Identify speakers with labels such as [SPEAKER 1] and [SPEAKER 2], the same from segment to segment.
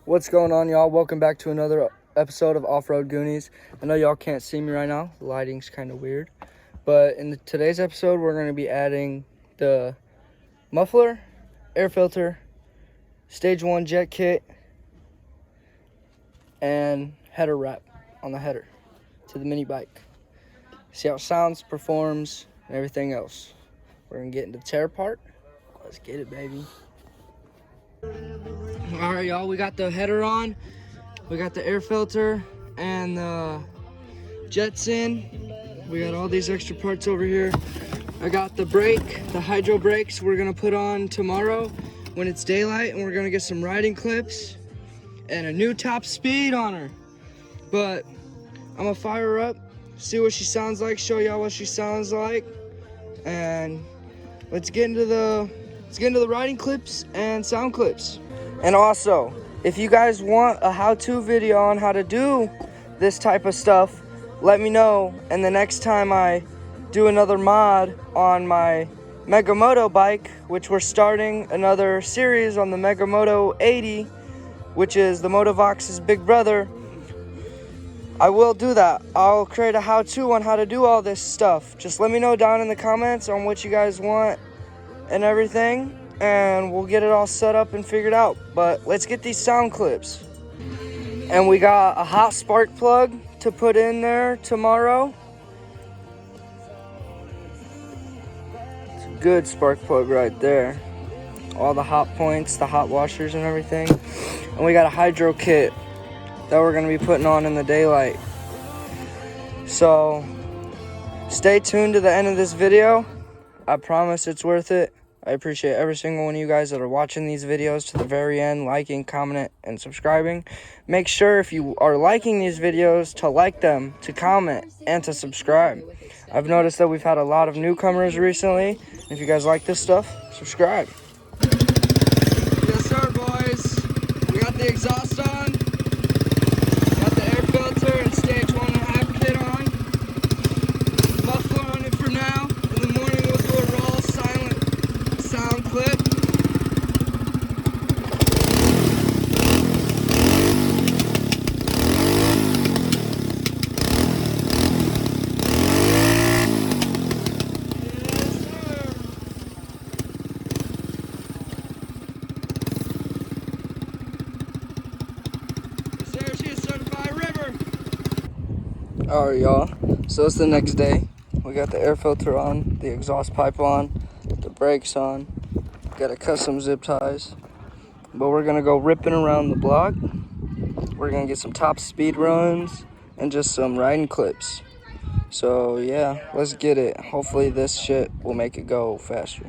[SPEAKER 1] What's going on, y'all? Welcome back to another episode of Off-Road Goonies. I know y'all can't see me right now. The lighting's kind of weird. But in today's episode, we're going to be adding the muffler, air filter, stage 1 jet kit, and header wrap on the header to the mini bike. See how it sounds, performs, and everything else. We're going to get into the tear part. Let's get it, baby. All right, y'all, we got the header on. We got the air filter and the jets in. We got all these extra parts over here. I got the brake, the hydro brakes we're gonna put on tomorrow when it's daylight, and we're gonna get some riding clips and a new top speed on her. But I'm gonna fire her up, see what she sounds like, show y'all what she sounds like, and let's get into the riding clips and sound clips. And also, if you guys want a how-to video on how to do this type of stuff, let me know. And the next time I do another mod on my Mega Moto bike, which we're starting another series on the Mega Moto 80, which is the Motovox's big brother, I will do that. I'll create a how-to on how to do all this stuff. Just let me know down in the comments on what you guys want and everything, and we'll get it all set up and figured out. But let's get these sound clips. And we got a hot spark plug to put in there tomorrow. It's a good spark plug right there. All the hot points, the hot washers and everything. And we got a hydro kit that we're gonna be putting on in the daylight. So stay tuned to the end of this video. I promise it's worth it. I appreciate every single one of you guys that are watching these videos to the very end, liking, commenting, and subscribing. Make sure if you are liking these videos to like them, to comment, and to subscribe. I've noticed that we've had a lot of newcomers recently. If you guys like this stuff, subscribe. Yes, sir, boys. We got the exhaust on. Got the air filter and stage 1.5 kit on. Muffler on it for now. In the morning we'll do a raw, silent sound clip. Yes, sir, she is certified river. Alright, y'all, so it's the next day. We got the air filter on, the exhaust pipe on, the brakes on, got a custom zip ties. But we're gonna go ripping around the block. We're gonna get some top speed runs and just some riding clips. So yeah, let's get it. Hopefully this shit will make it go faster.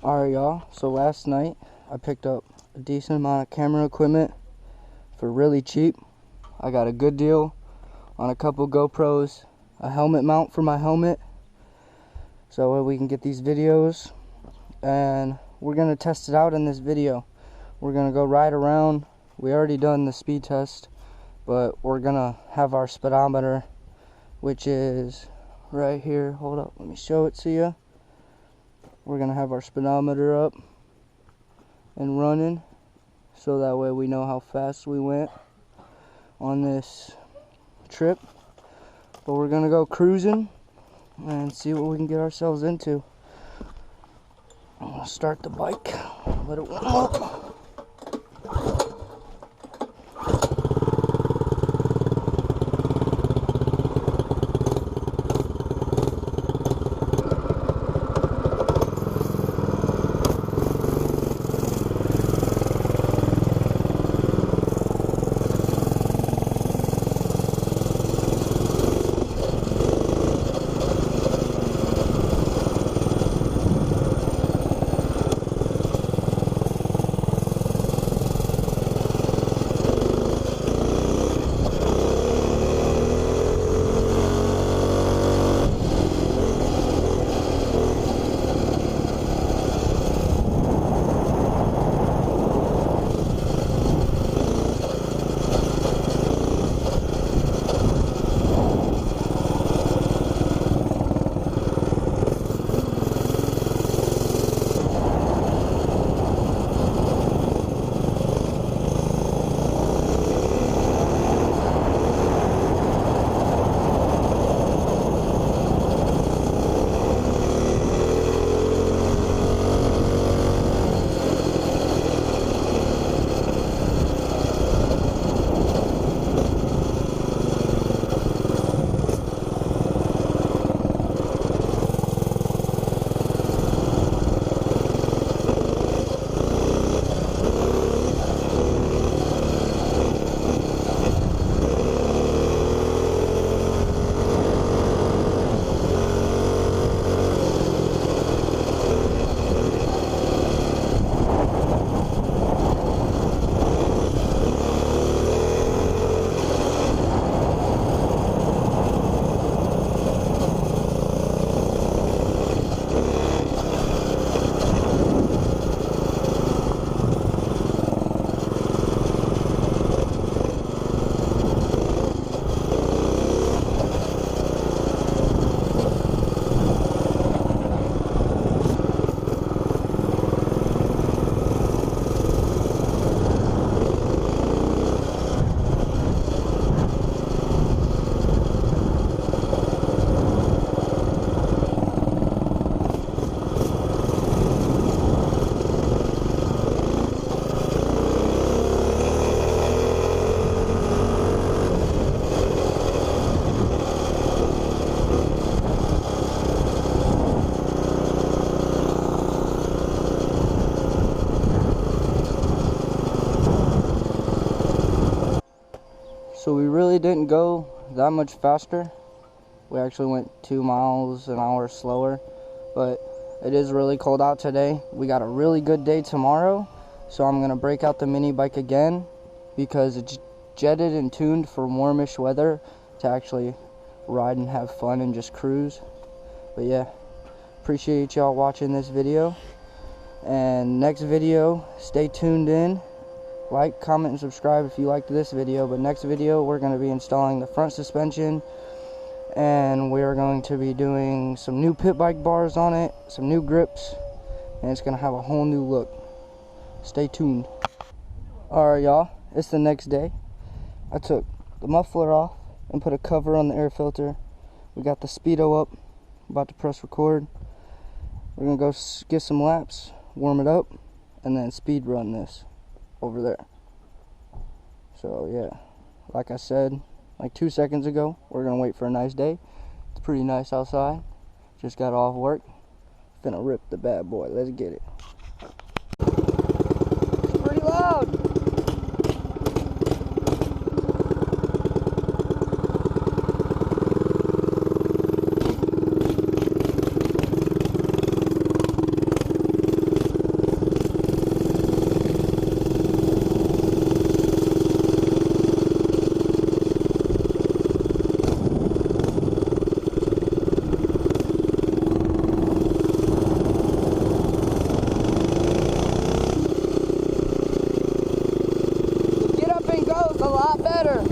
[SPEAKER 1] Alright, y'all, so last night I picked up a decent amount of camera equipment for really cheap. I got a good deal on a couple GoPros, a helmet mount for my helmet, so we can get these videos, and we're going to test it out in this video. We're going to go ride around. We already done the speed test, but we're going to have our speedometer, which is right here. Hold up, let me show it to you. We're gonna have our speedometer up and running, so that way we know how fast we went on this trip. But we're gonna go cruising and see what we can get ourselves into. I'm gonna start the bike, let it warm up. So we really didn't go that much faster. We actually went 2 miles an hour slower, but it is really cold out today. We got a really good day tomorrow, so I'm gonna break out the mini bike again because it's jetted and tuned for warmish weather to actually ride and have fun and just cruise. But yeah, appreciate y'all watching this video, and next video, stay tuned in. Like, comment, and subscribe if you liked this video. But next video, we're going to be installing the front suspension, and we're going to be doing some new pit bike bars on it, some new grips, and it's going to have a whole new look. Stay tuned. Alright y'all, it's the next day. I took the muffler off and put a cover on the air filter. We got the speedo up, about to press record. We're going to go get some laps, warm it up, and then speed run this over there. So yeah, like I said like 2 seconds ago, we're gonna wait for a nice day. It's pretty nice outside. Just got off work, finna rip the bad boy. Let's get it. It's pretty loud. A lot better.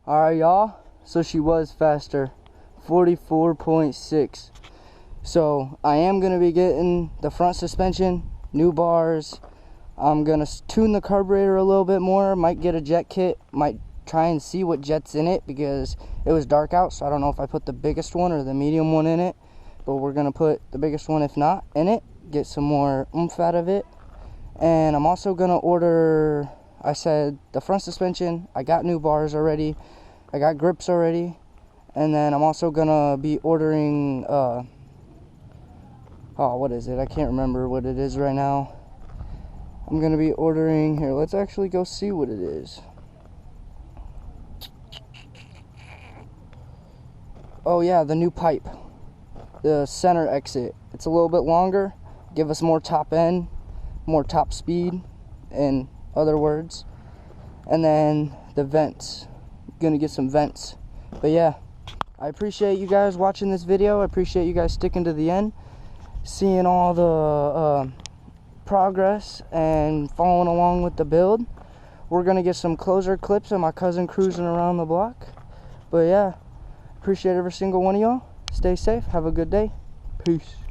[SPEAKER 1] Alright y'all, so she was faster, 44.6. So I am going to be getting the front suspension, new bars. I'm going to tune the carburetor a little bit more, might get a jet kit, might try and see what jet's in it because it was dark out, so I don't know if I put the biggest one or the medium one in it, but we're going to put the biggest one if not in it, get some more oomph out of it. And I'm also going to order, I said the front suspension, I got new bars already, I got grips already, and then I'm also going to be ordering, what is it? I can't remember what it is right now. I'm going to be ordering, here, let's actually go see what it is. Oh yeah, the new pipe, the center exit. It's a little bit longer, give us more top end, more top speed, in other words. And then the vents, gonna get some vents. But yeah, I appreciate you guys watching this video. I appreciate you guys sticking to the end, seeing all the progress and following along with the build. We're gonna get some closer clips of my cousin cruising around the block. But yeah, appreciate every single one of y'all. Stay safe, have a good day. Peace.